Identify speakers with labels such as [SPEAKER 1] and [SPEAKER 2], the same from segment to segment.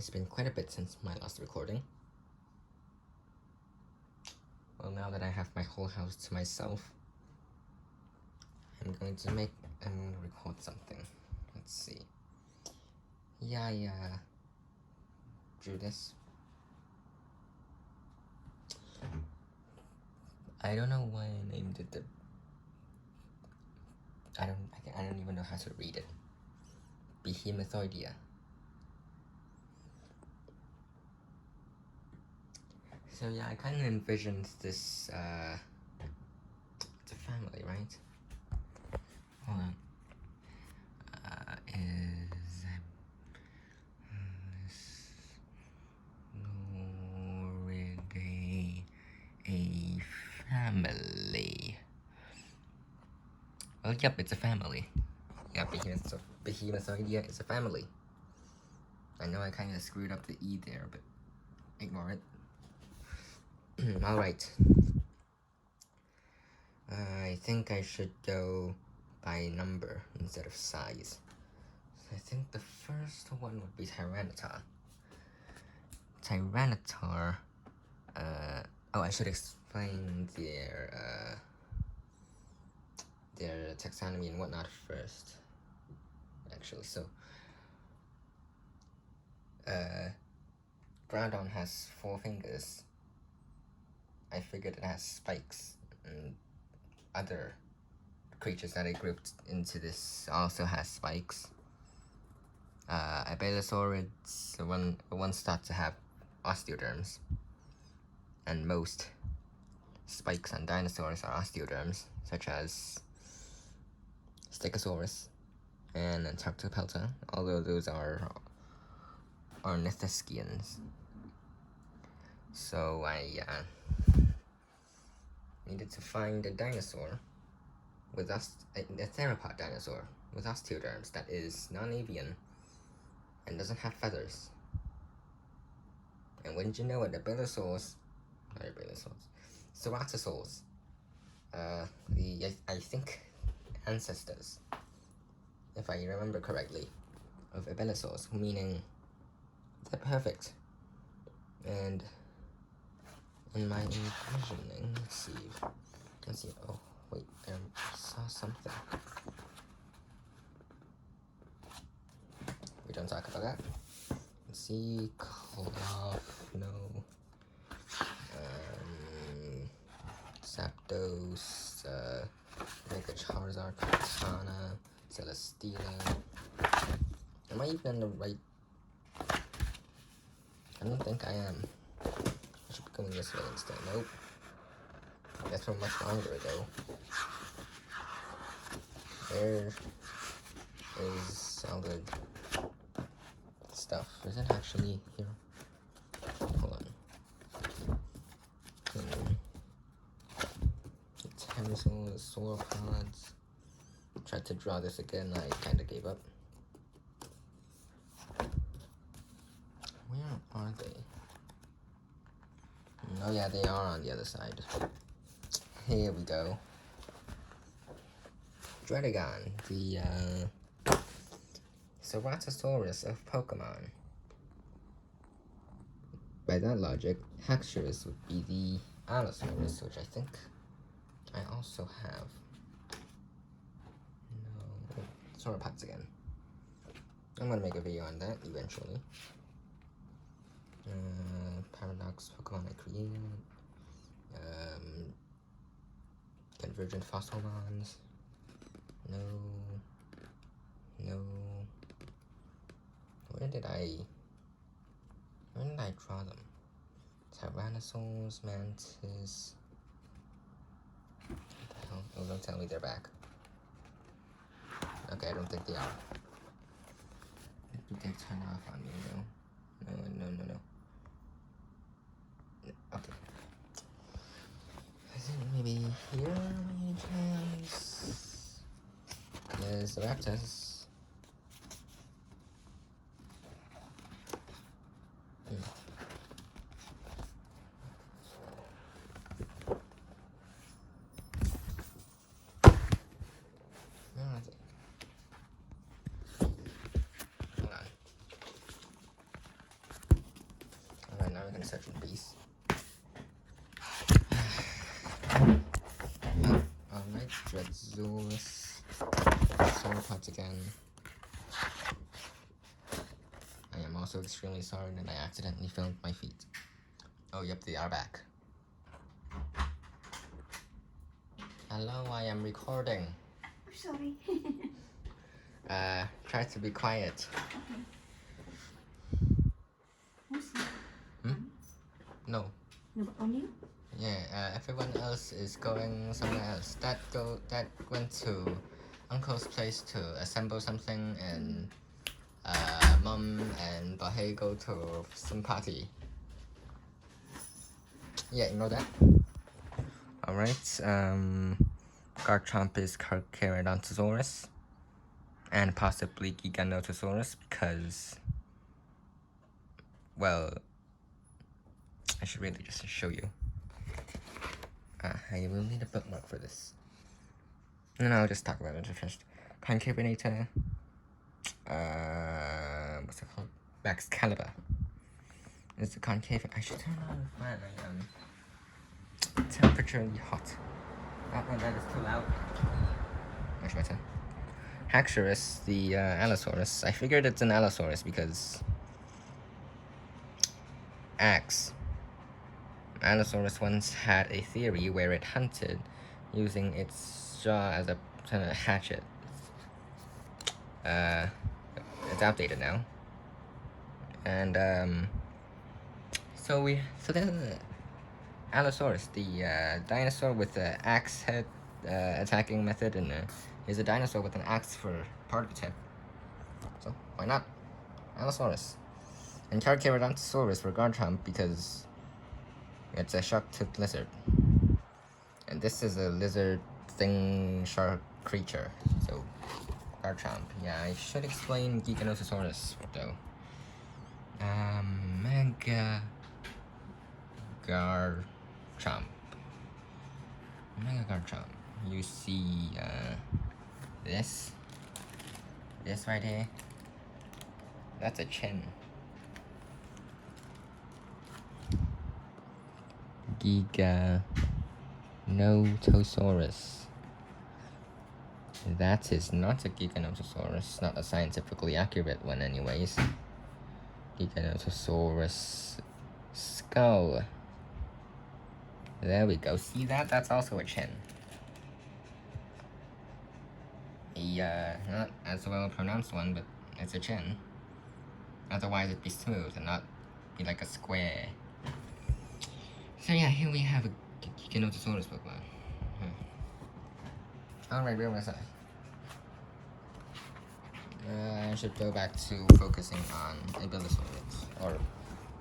[SPEAKER 1] It's been quite a bit since my last recording. Well, now that I have my whole house to myself, I'm going to record something. Let's see. Yeah, I drew this. I don't know why I named it I don't even know how to read it. Behemothoidea. So yeah, I kind of envisioned this, it's a family, right? Hold on. Is Behemothoidea a family? Well, yep, it's a family. Yeah, Behemothoidea is a family. I know I kind of screwed up the E there, but ignore it. Alright. I think I should go by number instead of size. I think the first one would be Tyranitar. Tyranitar, I should explain their taxonomy and whatnot first, actually. So, Groudon has 4 fingers. I figured it has spikes, and other creatures that I grouped into this also has spikes. Ibelosaurids, the one start to have osteoderms, and most spikes on dinosaurs are osteoderms, such as Stegosaurus and Antarctopelta, although those are ornithischians. So I needed to find a dinosaur with a theropod dinosaur with osteoderms that is non-avian and doesn't have feathers. And wouldn't you know it, Ceratosaurs, I think ancestors, if I remember correctly, of Ibelosaurs, meaning they're perfect. And in my envisioning, let's see, oh wait, I saw something. We don't talk about that. Let's see, Cloth, no. Zapdos, Mega Charizard, Katana, Celesteela. Am I even in the right? I don't think I am. I should be going this way instead. Nope. That's from much longer ago. There is all the stuff. Is it actually here? Hold on. The sauropods. Tried to draw this again, I kinda gave up. Where are they? Oh yeah, they are on the other side. Here we go. Dredagon, the Ceratosaurus of Pokemon. By that logic, Haxorus would be the Allosaurus, which I think I also have. No, sauropods again. I'm gonna make a video on that eventually. Paradox Pokemon I created. Convergent Fossilmons. No. Where did I draw them? Tyrannosaurus, Mantis. What the hell? Oh, don't tell me they're back. Okay, I don't think they are. Did they turn off on me? No. Okay. Is it maybe here by any chance? There's the Raptors. Hold on. Research in peace. Alright, Dreadzourus. Sauropods again. I am also extremely sorry that I accidentally filmed my feet. Oh, yep, they are back. Hello, I am recording.
[SPEAKER 2] I'm sorry.
[SPEAKER 1] Try to be quiet.
[SPEAKER 2] Okay. Who's here?
[SPEAKER 1] No.
[SPEAKER 2] No, but only you?
[SPEAKER 1] Yeah, everyone else is going somewhere else. That went to Uncle's place to assemble something, and Mom and Bahe go to some party. Yeah, ignore that. Alright, Garchomp is Carcharodontosaurus, and possibly Giganotosaurus, because, well, I should really just show you. I will need a bookmark for this. No, I'll just talk about it first. Concavinator, what's it called? Maxcalibur. It's the concave. I should turn on the fan. I am temperaturely hot. Oh, that is too loud. Much better. Haxorus, the Allosaurus. I figured it's an Allosaurus because Allosaurus once had a theory where it hunted using its jaw as a kind of hatchet. It's outdated now. And so there's Allosaurus, the dinosaur with the axe head attacking method, and is a dinosaur with an axe for part of its head. So why not Allosaurus? And Carcharodontosaurus for Garchomp because it's a shark-toothed lizard. And this is a lizard thing shark creature. So Garchomp. Yeah, I should explain Giganotosaurus though. Mega Garchomp. Mega Garchomp. You see this right here. That's a chin. Giganotosaurus. That is not a Giganotosaurus, not a scientifically accurate one anyways. Giganotosaurus skull. There we go. See that? That's also a chin. Not as well pronounced one, but it's a chin. Otherwise it'd be smooth and not be like a square. So yeah, here we have a Giganotosaurus Pokemon. Alright, where was I? I should go back to focusing on Abyssalosaurus, or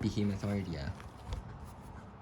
[SPEAKER 1] Behemothoidea.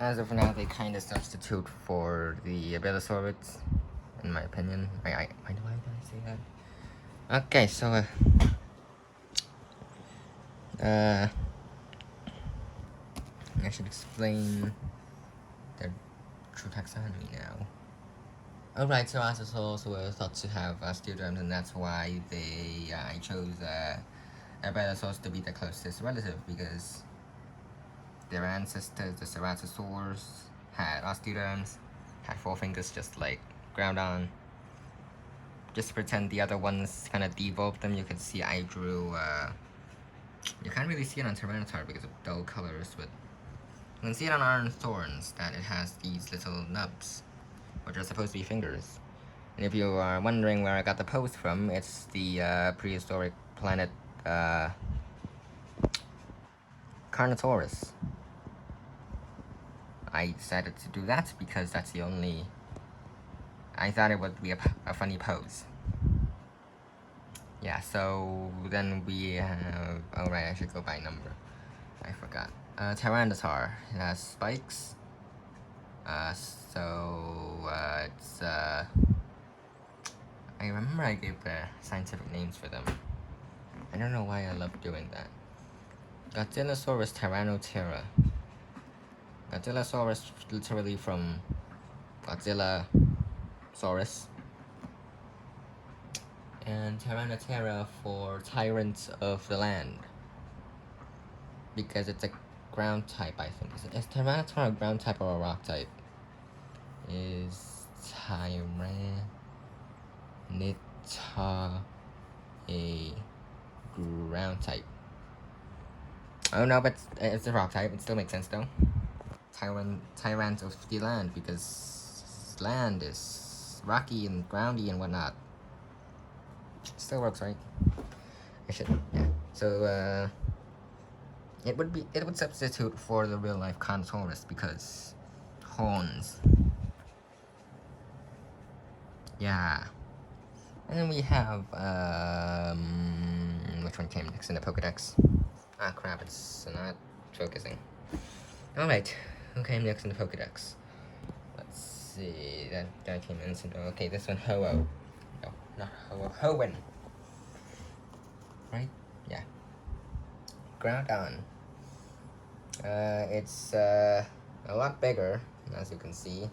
[SPEAKER 1] As of now, they kind of substitute for the Abyssalosaurus, in my opinion. Why did I say that? Okay, so, I should explain their true taxonomy now. Alright, so Allosaurus were thought to have steeldomes, and that's why I chose Abyssalosaurus to be the closest relative, because their ancestors, the Ceratosaurs, had osteoderms, had 4 fingers just like Groudon. Just to pretend the other ones kind of devolved them, you can see I drew, you can't really see it on Tyranitar because of dull colors, but you can see it on Iron Thorns that it has these little nubs, which are supposed to be fingers. And if you are wondering where I got the pose from, it's the prehistoric planet Carnotaurus. I decided to do that because that's the only... I thought it would be a funny pose. Yeah, so then we have... Oh right, I should go by number. I forgot. Tyranitar. It has spikes. It's... I remember I gave the scientific names for them. I don't know why I love doing that. Godzillasaurus Tyrannoterra. Godzillasaurus literally from Godzillasaurus. And Tyrannoterra for Tyrant of the Land. Because it's a ground type, I think. Is Tyranitar a ground type or a rock type? Is Tyranitar a ground type? Oh no, but it's a rock type. It still makes sense though. Tyrant of the land, because land is rocky and groundy and whatnot. Still works, right? Yeah. So it would substitute for the real life Contaurus because horns. Yeah. And then we have which one came next in the Pokedex? Ah crap, it's not focusing. Alright, who came next in the Pokedex? Let's see, that guy came in. Okay, this one, Ho-Oh. No, not Ho-Oh, Hoenn. Right? Yeah. Groudon. It's a lot bigger, as you can see.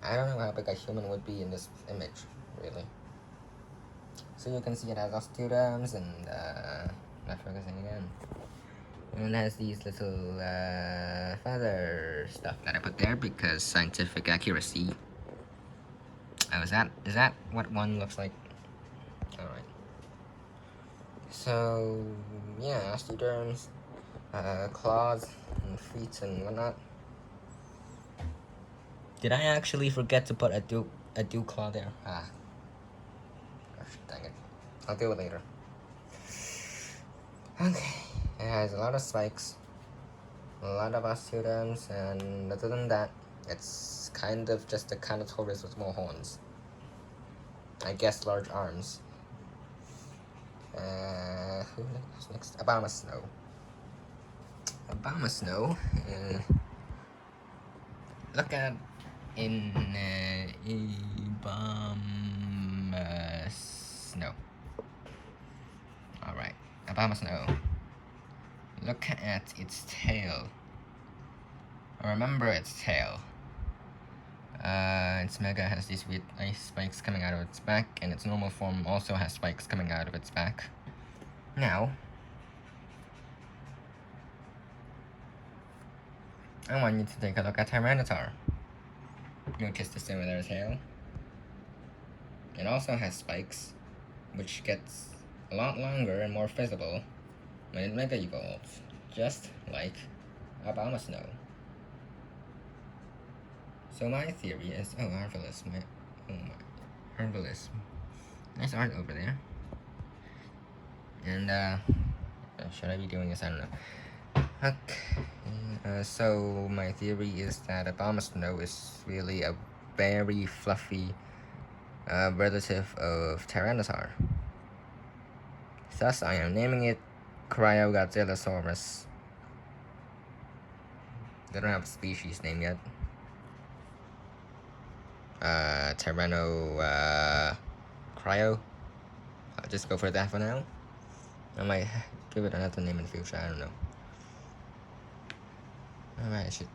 [SPEAKER 1] I don't know how big a human would be in this image, really. So you can see it has osteoderms and, not focusing again. And it has these little feather stuff that I put there because scientific accuracy. Oh, is that what one looks like? Alright. So, yeah, osteoderms, claws, and feet and whatnot. Did I actually forget to put a dew claw there? Ah. Gosh, dang it. I'll do it later. Okay. It has a lot of spikes, a lot of osteoderms, and other than that, it's kind of just a Carnotaurus with more horns. I guess large arms. Who's next? Abomasnow. Abomasnow. Look at in Abomasnow. Alright, Abomasnow. Look at its tail. Remember its tail. Its Mega has these weird ice spikes coming out of its back, and its normal form also has spikes coming out of its back. Now, I want you to take a look at Tyranitar. Notice the similar tail. It also has spikes, which gets a lot longer and more visible when it Mega evolves, just like Abomasnow. So my theory is, oh, Arvalus, Arvalus. Nice art over there. And, should I be doing this? I don't know. Okay, so my theory is that Abomasnow is really a very fluffy relative of Tyranitar. Thus, I am naming it Cryogodzillasaurus. They don't have a species name yet. Cryo. I'll just go for that for now. I might give it another name in the future, I don't know. Alright, I should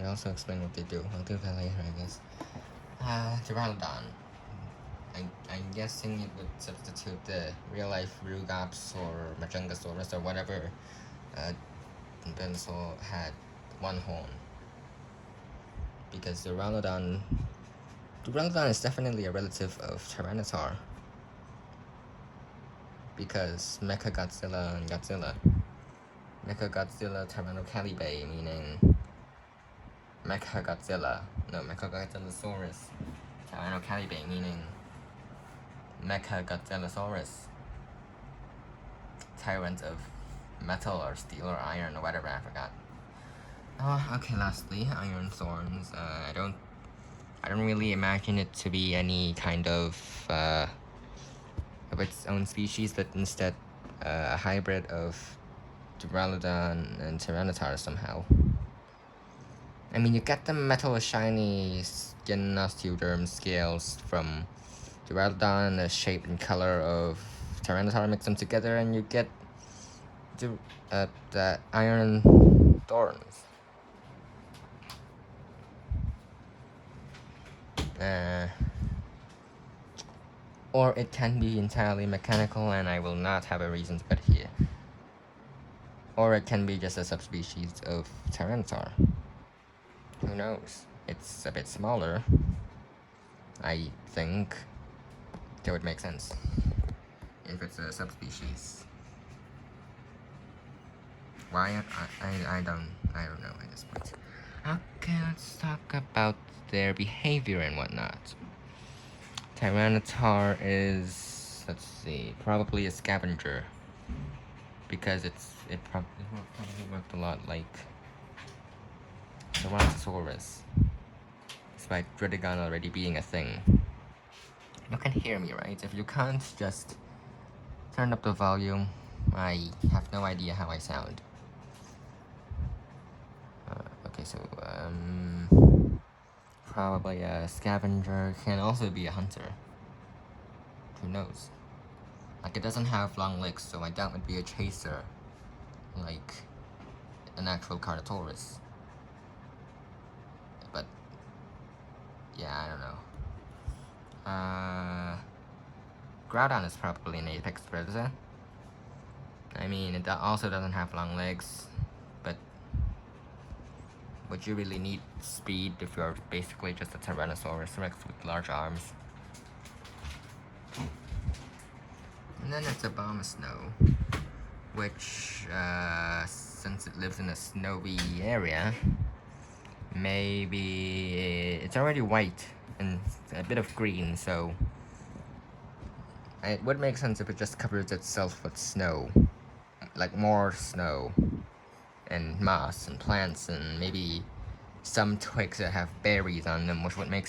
[SPEAKER 1] also explain what they do. I'll do that later, I guess. Pteranodon. I'm guessing it would substitute the real-life Rugops or Majungasaurus or whatever Venusaur had one horn. Because Pteranodon is definitely a relative of Tyranitar. Because Mechagodzilla and Godzilla. Mechagodzilla Tyrannocalybae, meaning Mechagodzillasaurus. Tyrannocalybae, meaning Mechagodzillasaurus. Tyrant of metal or steel or iron or whatever, I forgot. Okay, lastly, Iron Thorns. I don't really imagine it to be any kind of its own species, but instead a hybrid of Duraludon and Tyranitar somehow. I mean, you get the metal shiny skin osteoderm scales from Duraludon and the shape and color of Tyranitar, mix them together and you get the Iron Thorns. Or it can be entirely mechanical, and I will not have a reason to put it here. Or it can be just a subspecies of Tyranitar. Who knows? It's a bit smaller. I think that would make sense if it's a subspecies. Why? I don't know at this point. Okay, let's talk about their behavior and whatnot. Tyranitar is, let's see, probably a scavenger, because it probably worked a lot like Tyrannosaurus, despite Dridigon already being a thing. You can hear me, right? If you can't, just turn up the volume. I have no idea how I sound. Okay, so probably a scavenger, can also be a hunter. Who knows? Like, it doesn't have long legs, so I doubt it would be a chaser, like an actual Carnotaurus. But yeah, I don't know. Groudon is probably an apex predator. I mean, it also doesn't have long legs, but would you really need speed if you're basically just a Tyrannosaurus Rex with large arms? And then it's a Abomasnow, which, since it lives in a snowy area, maybe it's already white and a bit of green, so it would make sense if it just covers itself with snow, like more snow and moss and plants and maybe some twigs that have berries on them, which would make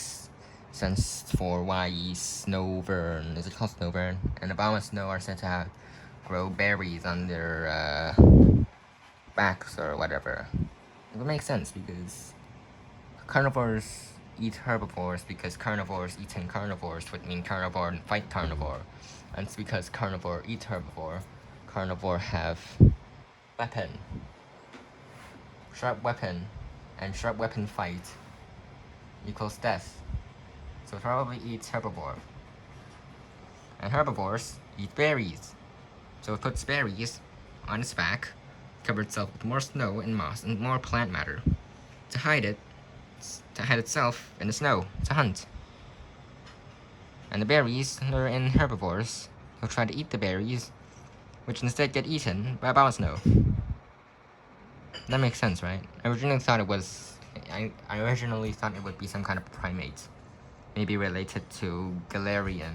[SPEAKER 1] sense for why Snowvern, is it called Snowvern, and Abomasnow are said to grow berries on their backs or whatever. It would make sense because carnivores eat herbivores, because carnivores eating carnivores would mean carnivore and fight carnivore. And it's because carnivore eat herbivore, carnivore have weapon, sharp weapon, and sharp weapon fight equals death. So it probably eats herbivore. And herbivores eat berries. So it puts berries on its back, covers itself with more snow and moss and more plant matter to hide itself in the snow to hunt. And the berries lure in herbivores who try to eat the berries, which instead get eaten by Abomasnow. That makes sense, right? I originally thought it would be some kind of primate, maybe related to Galarian.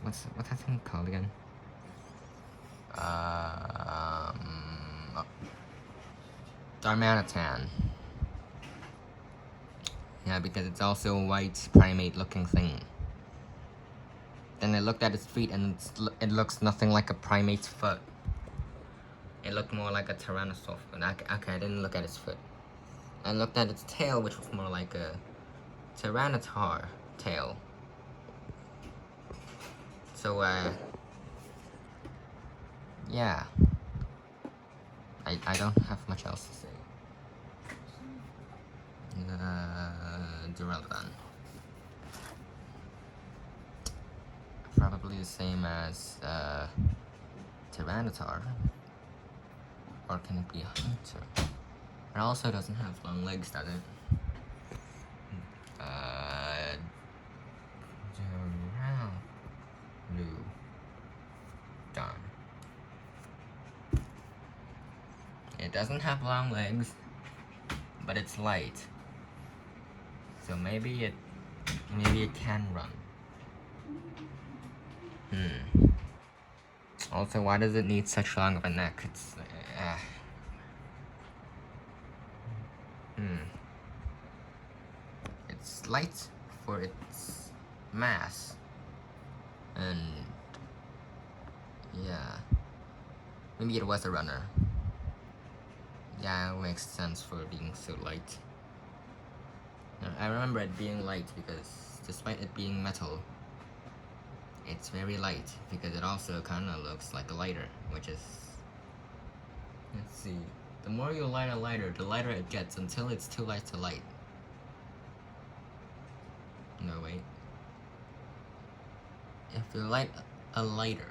[SPEAKER 1] What's that thing called again? Darmanitan. Yeah, because it's also a white primate-looking thing. Then I looked at its feet, and it looks nothing like a primate's foot. It looked more like a Tyrannosaurus. Okay, I didn't look at its foot. I looked at its tail, which was more like a Tyranitar tail. So, yeah. I don't have much else to say. Duraludon. Probably the same as, Tyranitar. Or can it be a hunter? It also doesn't have long legs, does it? Duraludon. It doesn't have long legs, but it's light. So maybe it can run. Also, why does it need such long of a neck? It's It's light for its mass, and yeah, maybe it was a runner. Yeah, it makes sense for being so light. I remember it being light because despite it being metal, it's very light because it also kind of looks like a lighter, which is, let's see, the more you light a lighter, the lighter it gets until it's too light to light. No, wait. If you light a lighter,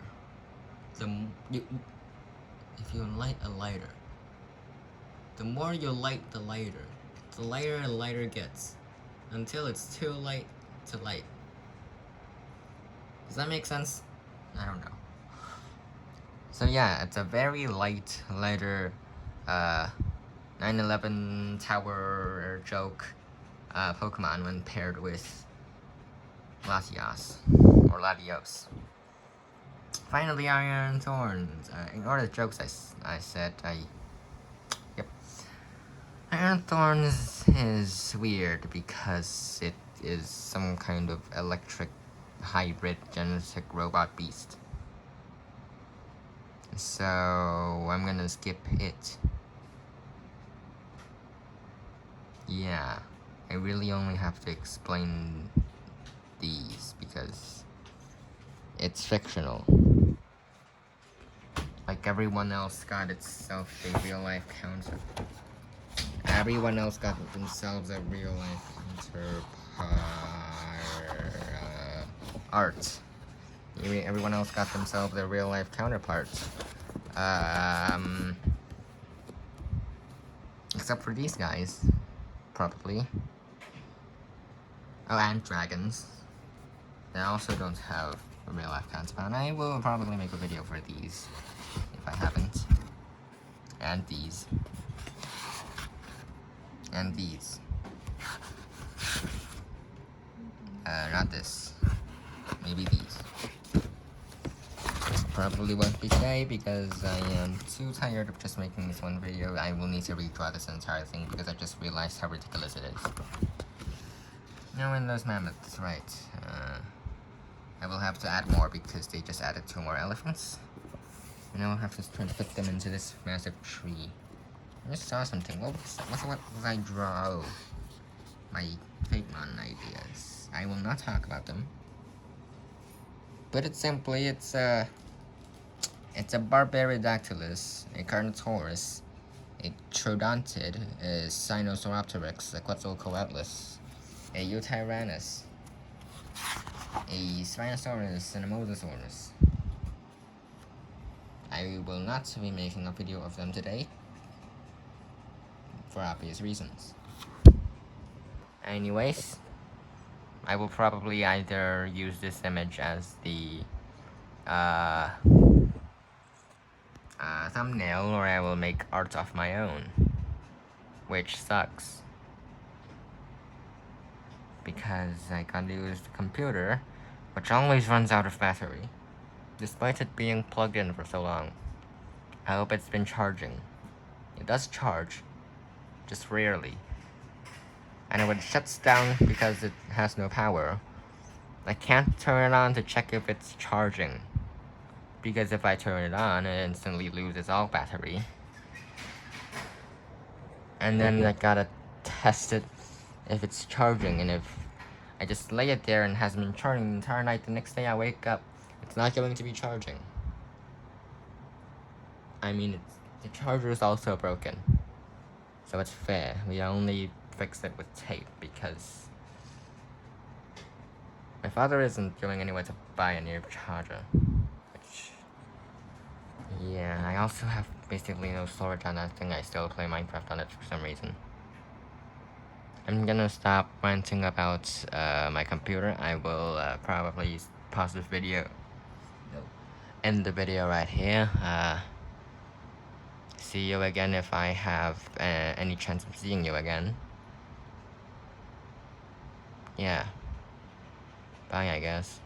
[SPEAKER 1] if you light a lighter, the more you light the lighter and lighter it gets, until it's too light to light. Does that make sense? I don't know. So yeah, it's a very light, lighter 9/11 tower joke Pokemon when paired with Latias or Latios. Finally, Iron Thorns. Ignore the jokes I said. Yep. Iron Thorns is weird because it is some kind of electric hybrid genetic robot beast. So I'm gonna skip it. Yeah, I really only have to explain these because it's fictional. Like everyone else got itself a real life counter. Everyone else got themselves a real life counterpart. Everyone else got themselves a real life counterpart. Except for these guys, probably. Oh, and dragons. They also don't have a real life counterpart. I will probably make a video for these if I haven't. And these. And these. Not this. Maybe these. Probably won't be today because I am too tired of just making this one video. I will need to redraw this entire thing because I just realized how ridiculous it is. No, and those mammoths, right. I will have to add more because they just added 2 more elephants. And I will have to try to put them into this massive tree. I just saw something. What was I draw? Oh, my Pokémon ideas. I will not talk about them. But it's simply, it's a Barbaridactylus, a Carnotaurus, a Troodontid, a Sinosauropteryx, a Quetzalcoatlus, a Eutyrannus, a Spinosaurus, and a Mosasaurus. I will not be making a video of them today, for obvious reasons. Anyways, I will probably either use this image as the thumbnail, or I will make art of my own, which sucks because I can't use the computer, which always runs out of battery, despite it being plugged in for so long. I hope it's been charging. It does charge, just rarely. And when it shuts down because it has no power, I can't turn it on to check if it's charging, because if I turn it on, it instantly loses all battery. And then I gotta test it if it's charging, and if I just lay it there and it hasn't been charging the entire night, the next day I wake up, it's not going to be charging. I mean, the charger is also broken, so it's fair. We only fix it with tape because my father isn't going anywhere to buy a new charger. Which, yeah, I also have basically no storage on that thing. I still play Minecraft on it for some reason. I'm gonna stop ranting about my computer. I will probably pause this video, end the video right here. See you again if I have any chance of seeing you again. Yeah. Bye, I guess.